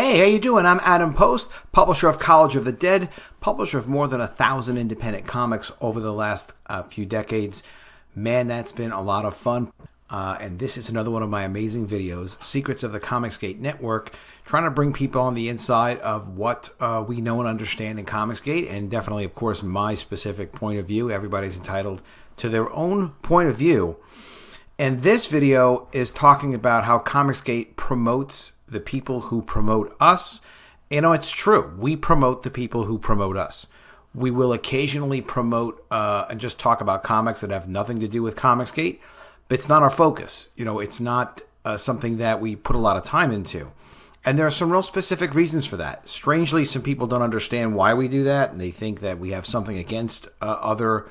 Hey, how you doing? I'm Adam Post, publisher of College of the Dead, publisher of more than 1,000 independent comics over the last few decades. Man, that's been a lot of fun. And this is another one of my amazing videos, Secrets of the ComicsGate Network, trying to bring people on the inside of what we know and understand in ComicsGate, and definitely, of course, my specific point of view. Everybody's entitled to their own point of view. And this video is talking about how ComicsGate promotes the people who promote us. You know, it's true. We promote the people who promote us. We will occasionally promote and just talk about comics that have nothing to do with ComicsGate, but it's not our focus. You know, it's not something that we put a lot of time into. And there are some real specific reasons for that. Strangely, some people don't understand why we do that, and they think that we have something against other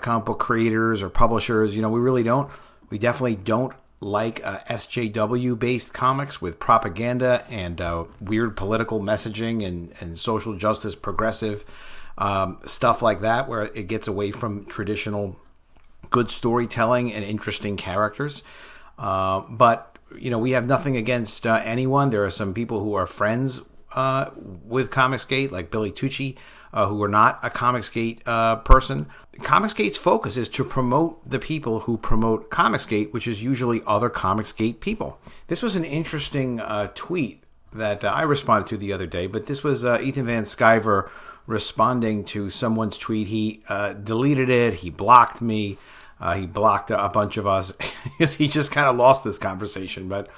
comic book creators or publishers. You know, we really don't. We definitely don't like SJW-based comics with propaganda and weird political messaging and social justice, progressive stuff like that, where it gets away from traditional good storytelling and interesting characters. But, you know, we have nothing against anyone. There are some people who are friends with ComicsGate, like Billy Tucci, who are not a ComicsGate person. ComicsGate's focus is to promote the people who promote ComicsGate, which is usually other ComicsGate people. This was an interesting tweet that I responded to the other day, but this was Ethan Van Sciver responding to someone's tweet. He deleted it. He blocked me. He blocked a bunch of us. He just kind of lost this conversation. But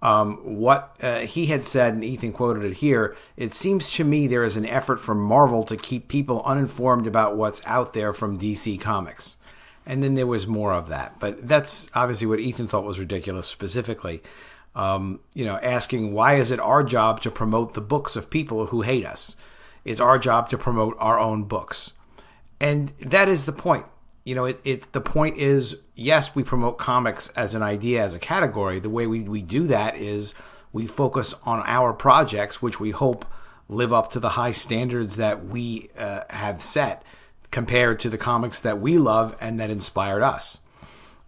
what he had said, and Ethan quoted it here, it seems to me there is an effort from Marvel to keep people uninformed about what's out there from DC Comics. And then there was more of that. But that's obviously what Ethan thought was ridiculous specifically. You know, asking, why is it our job to promote the books of people who hate us? It's our job to promote our own books. And that is the point. You know, the point is, yes, we promote comics as an idea, as a category. The way we do that is we focus on our projects, which we hope live up to the high standards that we have set compared to the comics that we love and that inspired us.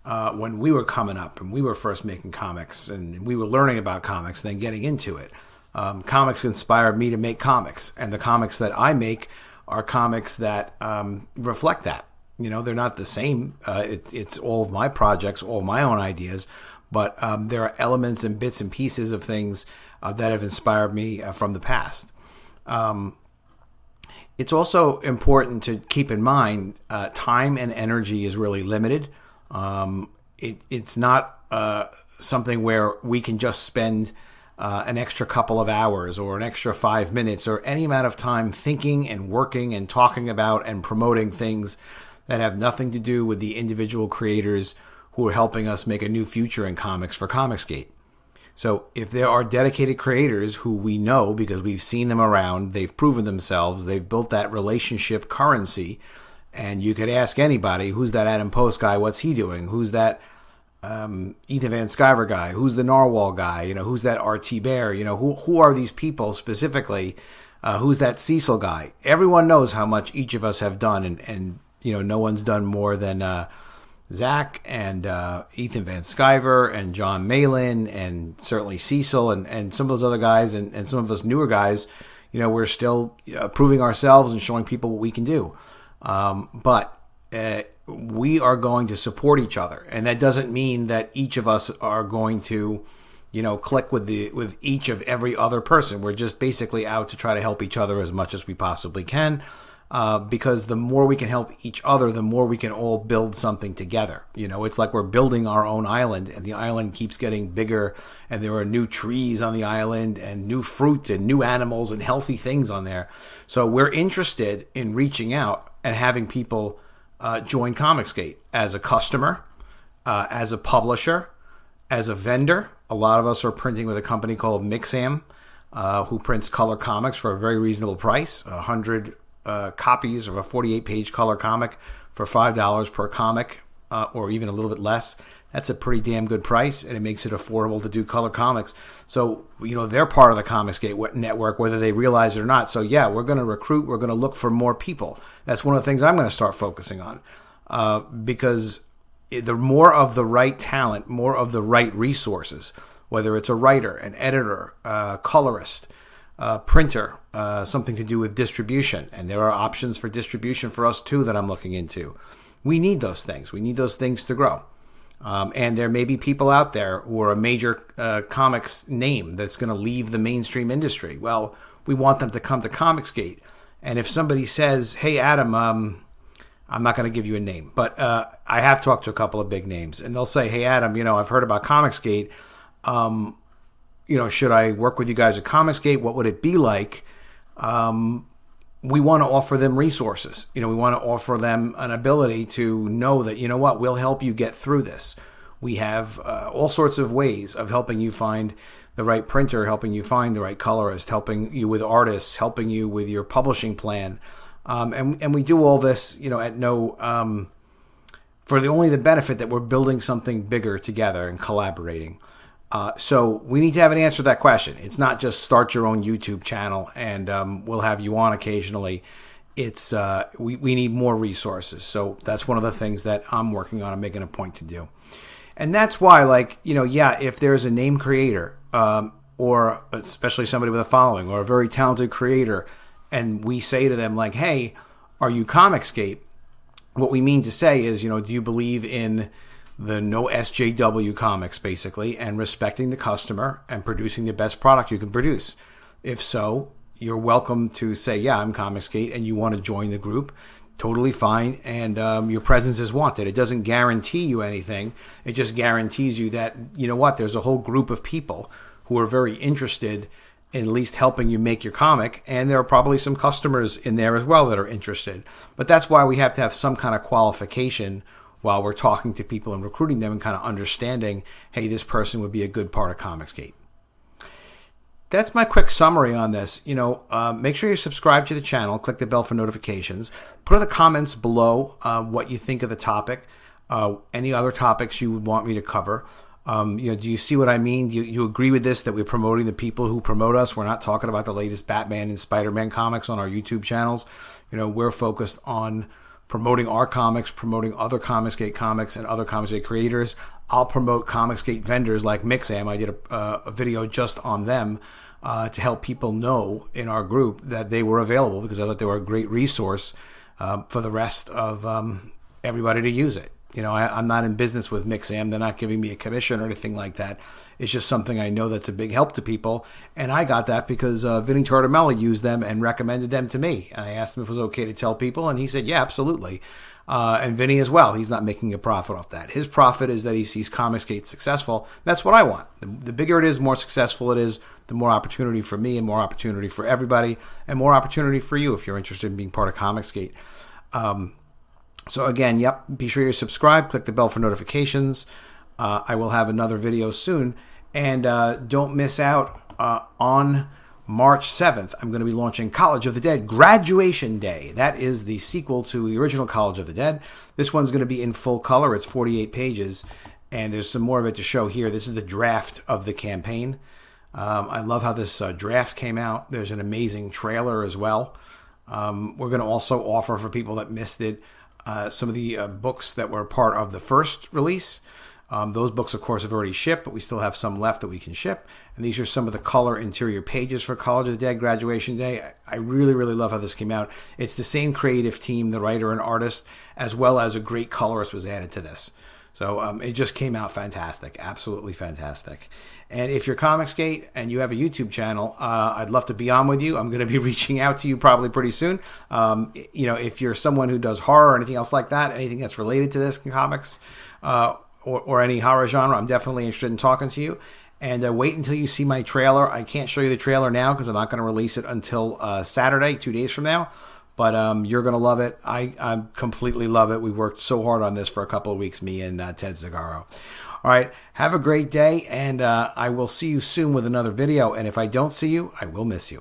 When we were coming up and we were first making comics and we were learning about comics and then getting into it, comics inspired me to make comics. And the comics that I make are comics that reflect that. You know, they're not the same. It's all of my projects, all my own ideas, but there are elements and bits and pieces of things that have inspired me from the past. It's also important to keep in mind time and energy is really limited. It's not something where we can just spend an extra couple of hours or an extra 5 minutes or any amount of time thinking and working and talking about and promoting things that have nothing to do with the individual creators who are helping us make a new future in comics for ComicsGate. So if there are dedicated creators who we know because we've seen them around, they've proven themselves, they've built that relationship currency, and you could ask anybody, who's that Adam Post guy, what's he doing? Who's that Ethan Van Sciver guy? Who's the Narwhal guy? You know, who's that RT Bear? You know, who are these people specifically? Who's that Cecil guy? Everyone knows how much each of us have done, and you know, no one's done more than Zach and Ethan Van Sciver and John Malin and certainly Cecil and some of those other guys and some of us newer guys. You know, we're still proving ourselves and showing people what we can do. But we are going to support each other. And that doesn't mean that each of us are going to, you know, click with each of every other person. We're just basically out to try to help each other as much as we possibly can. Because the more we can help each other, the more we can all build something together. You know, it's like we're building our own island, and the island keeps getting bigger, and there are new trees on the island, and new fruit, and new animals, and healthy things on there. So we're interested in reaching out and having people join ComicsGate as a customer, as a publisher, as a vendor. A lot of us are printing with a company called Mixam, who prints color comics for a very reasonable price, 100 copies of a 48-page color comic for $5 per comic, or even a little bit less. That's a pretty damn good price, and it makes it affordable to do color comics. So, you know, they're part of the ComicsGate network, whether they realize it or not. So, yeah, we're going to recruit. We're going to look for more people. That's one of the things I'm going to start focusing on, because the more of the right talent, more of the right resources whether it's a writer, an editor, a colorist, a printer, something to do with distribution. And there are options for distribution for us too that I'm looking into. We need those things. We need those things to grow. And there may be people out there who are a major comics name that's going to leave the mainstream industry. Well, we want them to come to ComicsGate. And if somebody says, hey, Adam, I'm not going to give you a name, but I have talked to a couple of big names. And they'll say, hey, Adam, I've heard about ComicsGate. Should I work with you guys at ComicsGate? What would it be like? We want to offer them resources. We want to offer them an ability to know that, we'll help you get through this. We have all sorts of ways of helping you find the right printer, helping you find the right colorist, helping you with artists, helping you with your publishing plan. And we do all this, at no, for only the benefit that we're building something bigger together and collaborating. So we need to have an answer to that question. It's not just start your own YouTube channel and we'll have you on occasionally. It's we need more resources. So that's one of the things that I'm working on and making a point to do. And that's why, if there's a name creator or especially somebody with a following or a very talented creator, and we say to them hey, are you ComicsGate? What we mean to say is, do you believe in the no SJW comics, basically, and respecting the customer and producing the best product you can produce? If so, you're welcome to say, yeah, I'm ComicsGate, and you want to join the group. Totally fine, and your presence is wanted. It doesn't guarantee you anything. It just guarantees you that, there's a whole group of people who are very interested in at least helping you make your comic, and there are probably some customers in there as well that are interested. But that's why we have to have some kind of qualification while we're talking to people and recruiting them and kind of understanding, hey, this person would be a good part of ComicsGate. That's my quick summary on this. Make sure you subscribe to the channel, click the bell for notifications, put in the comments below what you think of the topic, any other topics you would want me to cover. Do you see what I mean? Do you agree with this, that we're promoting the people who promote us? We're not talking about the latest Batman and Spider-Man comics on our YouTube channels. We're focused on promoting our comics, promoting other ComicsGate comics and other ComicsGate creators. I'll promote ComicsGate vendors like Mixam. I did a video just on them to help people know in our group that they were available, because I thought they were a great resource for the rest of everybody to use it. I'm not in business with Mixam. They're not giving me a commission or anything like that. It's just something I know that's a big help to people. And I got that because Vinny Tortorella used them and recommended them to me. And I asked him if it was okay to tell people, and he said, yeah, absolutely. And Vinny as well. He's not making a profit off that. His profit is that he sees ComicsGate successful. That's what I want. The bigger it is, more successful it is, the more opportunity for me and more opportunity for everybody and more opportunity for you if you're interested in being part of ComicsGate. So again, be sure you subscribe, click the bell for notifications. I will have another video soon. And don't miss out on March 7th. I'm going to be launching College of the Dead Graduation Day. That is the sequel to the original College of the Dead. This one's going to be in full color. It's 48 pages. And there's some more of it to show here. This is the draft of the campaign. I love how this draft came out. There's an amazing trailer as well. We're going to also offer, for people that missed it, some of the books that were part of the first release. Those books, of course, have already shipped, but we still have some left that we can ship. And these are some of the color interior pages for College of the Dead Graduation Day. I really, really love how this came out. It's the same creative team, the writer and artist, as well as a great colorist was added to this. So it just came out fantastic, absolutely fantastic. And if you're ComicsGate and you have a YouTube channel, I'd love to be on with you. I'm going to be reaching out to you probably pretty soon. If you're someone who does horror or anything else like that, anything that's related to this in comics, or any horror genre, I'm definitely interested in talking to you. And wait until you see my trailer. I can't show you the trailer now because I'm not going to release it until Saturday, 2 days from now. But you're going to love it. I completely love it. We worked so hard on this for a couple of weeks, me and Ted Zagaro. All right, have a great day, and I will see you soon with another video. And if I don't see you, I will miss you.